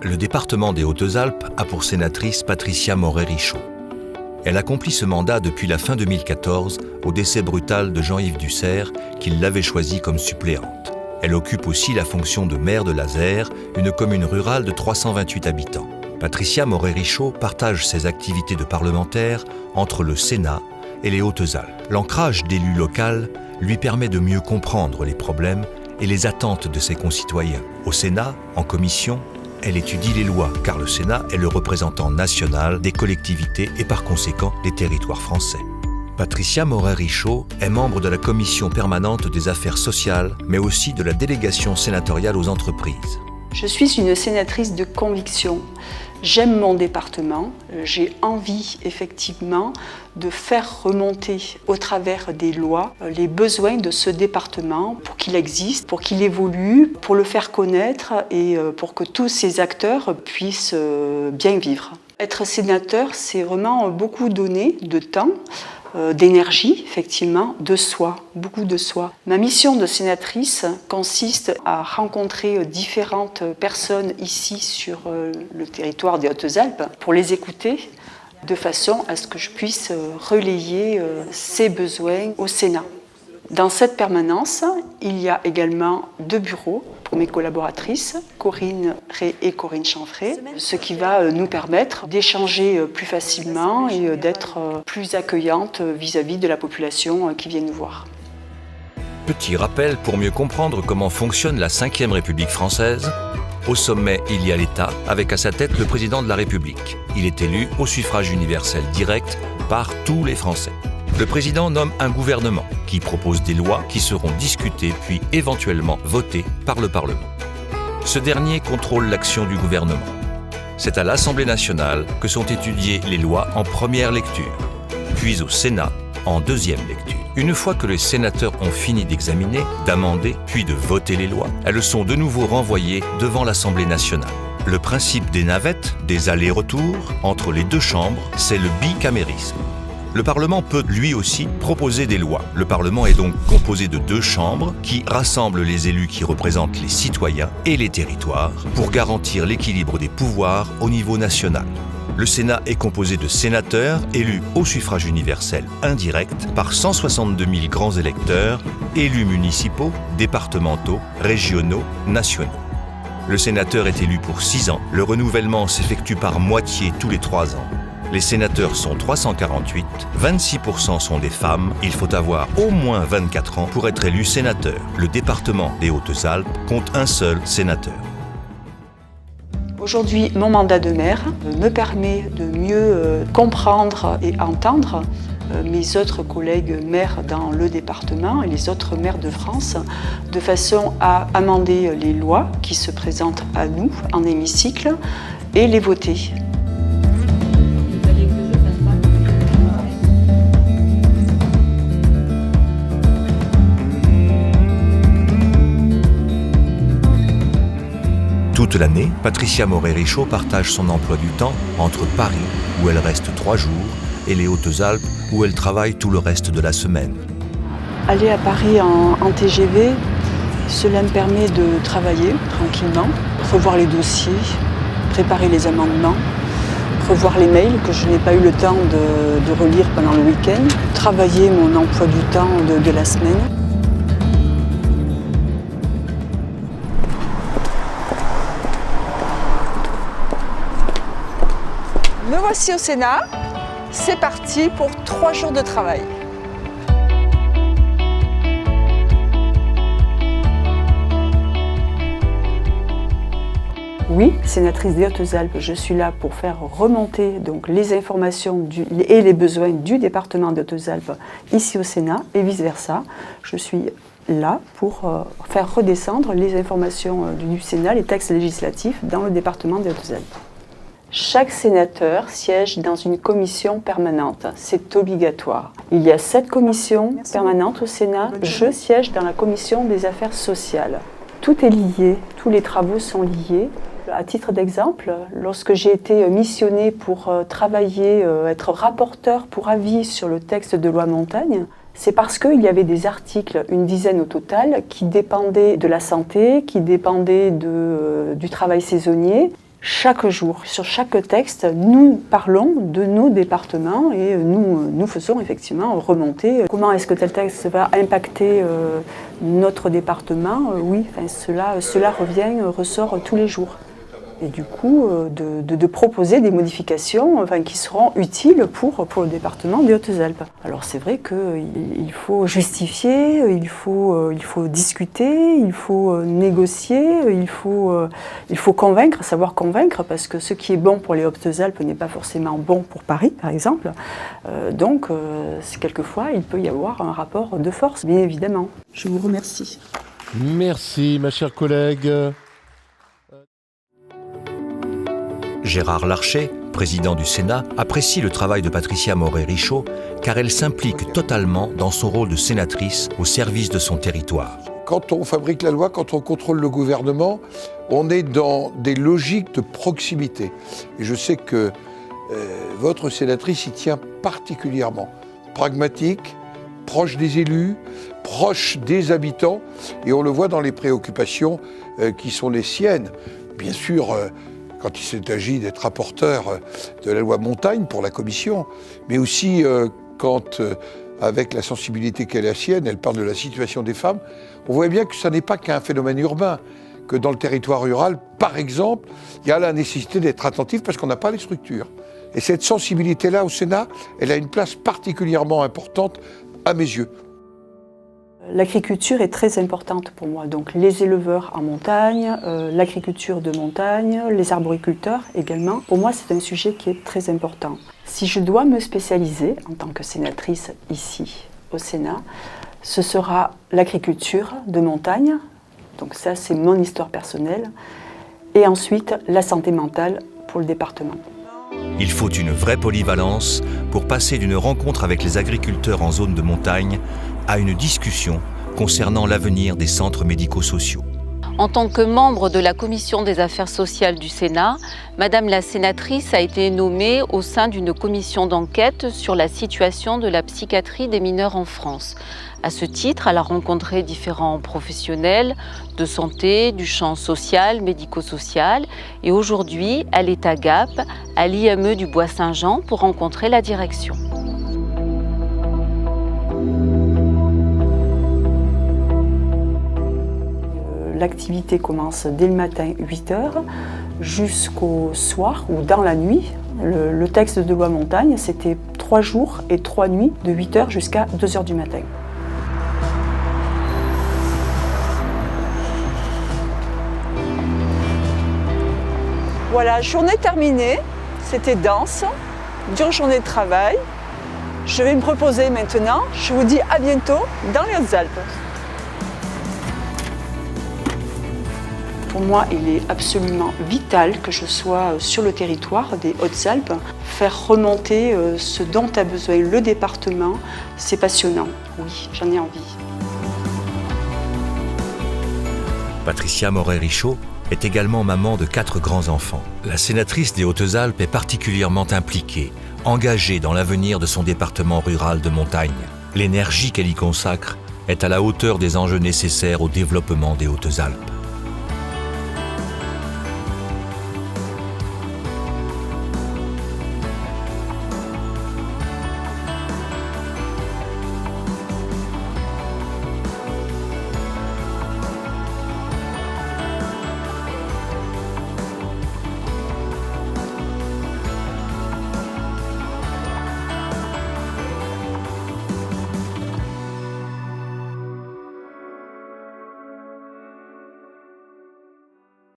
Le département des Hautes-Alpes a pour sénatrice Patricia Morhet-Richaud. Elle accomplit ce mandat depuis la fin 2014, au décès brutal de Jean-Yves Dussert, qui l'avait choisie comme suppléante. Elle occupe aussi la fonction de maire de Lazère, une commune rurale de 328 habitants. Patricia Morhet-Richaud partage ses activités de parlementaire entre le Sénat et les Hautes-Alpes. L'ancrage d'élu local lui permet de mieux comprendre les problèmes et les attentes de ses concitoyens. Au Sénat, en commission, elle étudie les lois, car le Sénat est le représentant national des collectivités et par conséquent des territoires français. Patricia Morhet-Richaud est membre de la commission permanente des affaires sociales, mais aussi de la délégation sénatoriale aux entreprises. Je suis une sénatrice de conviction. J'aime mon département, j'ai envie effectivement de faire remonter au travers des lois les besoins de ce département pour qu'il existe, pour qu'il évolue, pour le faire connaître et pour que tous ces acteurs puissent bien vivre. Être sénateur, c'est vraiment beaucoup donner de temps, d'énergie, effectivement, de soi, beaucoup de soi. Ma mission de sénatrice consiste à rencontrer différentes personnes ici sur le territoire des Hautes-Alpes pour les écouter de façon à ce que je puisse relayer ces besoins au Sénat. Dans cette permanence, il y a également 2 bureaux pour mes collaboratrices, Corinne Rey et Corinne Chanfray, ce qui va nous permettre d'échanger plus facilement et d'être plus accueillantes vis-à-vis de la population qui vient nous voir. Petit rappel pour mieux comprendre comment fonctionne la Ve République française. Au sommet, il y a l'État, avec à sa tête le président de la République. Il est élu au suffrage universel direct par tous les Français. Le président nomme un gouvernement qui propose des lois qui seront discutées puis éventuellement votées par le Parlement. Ce dernier contrôle l'action du gouvernement. C'est à l'Assemblée nationale que sont étudiées les lois en première lecture, puis au Sénat en deuxième lecture. Une fois que les sénateurs ont fini d'examiner, d'amender, puis de voter les lois, elles sont de nouveau renvoyées devant l'Assemblée nationale. Le principe des navettes, des allers-retours entre les 2 chambres, c'est le bicamérisme. Le Parlement peut lui aussi proposer des lois. Le Parlement est donc composé de 2 chambres qui rassemblent les élus qui représentent les citoyens et les territoires pour garantir l'équilibre des pouvoirs au niveau national. Le Sénat est composé de sénateurs élus au suffrage universel indirect par 162 000 grands électeurs, élus municipaux, départementaux, régionaux, nationaux. Le sénateur est élu pour 6 ans. Le renouvellement s'effectue par moitié tous les 3 ans. Les sénateurs sont 348, 26% sont des femmes. Il faut avoir au moins 24 ans pour être élu sénateur. Le département des Hautes-Alpes compte un seul sénateur. Aujourd'hui, mon mandat de maire me permet de mieux comprendre et entendre mes autres collègues maires dans le département et les autres maires de France, de façon à amender les lois qui se présentent à nous en hémicycle et les voter. Toute l'année, Patricia Morhet-Richaud partage son emploi du temps entre Paris, où elle reste 3 jours, et les Hautes-Alpes, où elle travaille tout le reste de la semaine. Aller à Paris en TGV, cela me permet de travailler tranquillement, revoir les dossiers, préparer les amendements, revoir les mails que je n'ai pas eu le temps de relire pendant le week-end, travailler mon emploi du temps de la semaine. Me voici au Sénat, c'est parti pour 3 jours de travail. Oui, sénatrice des Hautes-Alpes, je suis là pour faire remonter donc, les informations et les besoins du département des Hautes-Alpes ici au Sénat et vice-versa. Je suis là pour faire redescendre les informations du Sénat, les textes législatifs dans le département des Hautes-Alpes. Chaque sénateur siège dans une commission permanente, c'est obligatoire. Il y a 7 commissions permanentes au Sénat, je siège dans la commission des affaires sociales. Tout est lié, tous les travaux sont liés. À titre d'exemple, lorsque j'ai été missionnée pour travailler, être rapporteur pour avis sur le texte de loi Montagne, c'est parce qu'il y avait des articles, une dizaine au total, qui dépendaient de la santé, qui dépendaient du travail saisonnier. Chaque jour, sur chaque texte, nous parlons de nos départements et nous faisons effectivement remonter comment est-ce que tel texte va impacter notre département. Oui, enfin, cela ressort tous les jours. Et du coup, de proposer des modifications qui seront utiles pour le département des Hautes-Alpes. Alors c'est vrai qu'il faut justifier, il faut discuter, il faut négocier, il faut convaincre, savoir convaincre, parce que ce qui est bon pour les Hautes-Alpes n'est pas forcément bon pour Paris, par exemple. Donc, quelquefois, il peut y avoir un rapport de force, bien évidemment. Je vous remercie. Merci, ma chère collègue. Gérard Larcher, président du Sénat, apprécie le travail de Patricia Morhet-Richaud car elle s'implique totalement dans son rôle de sénatrice au service de son territoire. Quand on fabrique la loi, quand on contrôle le gouvernement, on est dans des logiques de proximité. Et je sais que votre sénatrice y tient particulièrement. Pragmatique, proche des élus, proche des habitants, et on le voit dans les préoccupations qui sont les siennes. Bien sûr, quand il s'agit d'être rapporteur de la loi Montagne pour la Commission, mais aussi quand, avec la sensibilité qu'elle est la sienne, elle parle de la situation des femmes, on voit bien que ça n'est pas qu'un phénomène urbain, que dans le territoire rural, par exemple, il y a la nécessité d'être attentif parce qu'on n'a pas les structures. Et cette sensibilité-là au Sénat, elle a une place particulièrement importante à mes yeux. L'agriculture est très importante pour moi, donc les éleveurs en montagne, l'agriculture de montagne, les arboriculteurs également. Pour moi, c'est un sujet qui est très important. Si je dois me spécialiser en tant que sénatrice ici au Sénat, ce sera l'agriculture de montagne, donc ça c'est mon histoire personnelle, et ensuite la santé mentale pour le département. Il faut une vraie polyvalence pour passer d'une rencontre avec les agriculteurs en zone de montagne à une discussion concernant l'avenir des centres médico-sociaux. En tant que membre de la Commission des affaires sociales du Sénat, Madame la sénatrice a été nommée au sein d'une commission d'enquête sur la situation de la psychiatrie des mineurs en France. À ce titre, elle a rencontré différents professionnels de santé, du champ social, médico-social, et aujourd'hui, elle est à Gap, à l'IME du Bois-Saint-Jean, pour rencontrer la direction. L'activité commence dès le matin 8h jusqu'au soir ou dans la nuit. Le texte de loi Montagne, c'était 3 jours et 3 nuits de 8h jusqu'à 2h du matin. Voilà, journée terminée, c'était dense, dure journée de travail. Je vais me reposer maintenant, je vous dis à bientôt dans les Hautes-Alpes. Pour moi, il est absolument vital que je sois sur le territoire des Hautes-Alpes. Faire remonter ce dont a besoin le département, c'est passionnant. Oui, j'en ai envie. Patricia Morhet-Richaud est également maman de 4 grands-enfants. La sénatrice des Hautes-Alpes est particulièrement impliquée, engagée dans l'avenir de son département rural de montagne. L'énergie qu'elle y consacre est à la hauteur des enjeux nécessaires au développement des Hautes-Alpes.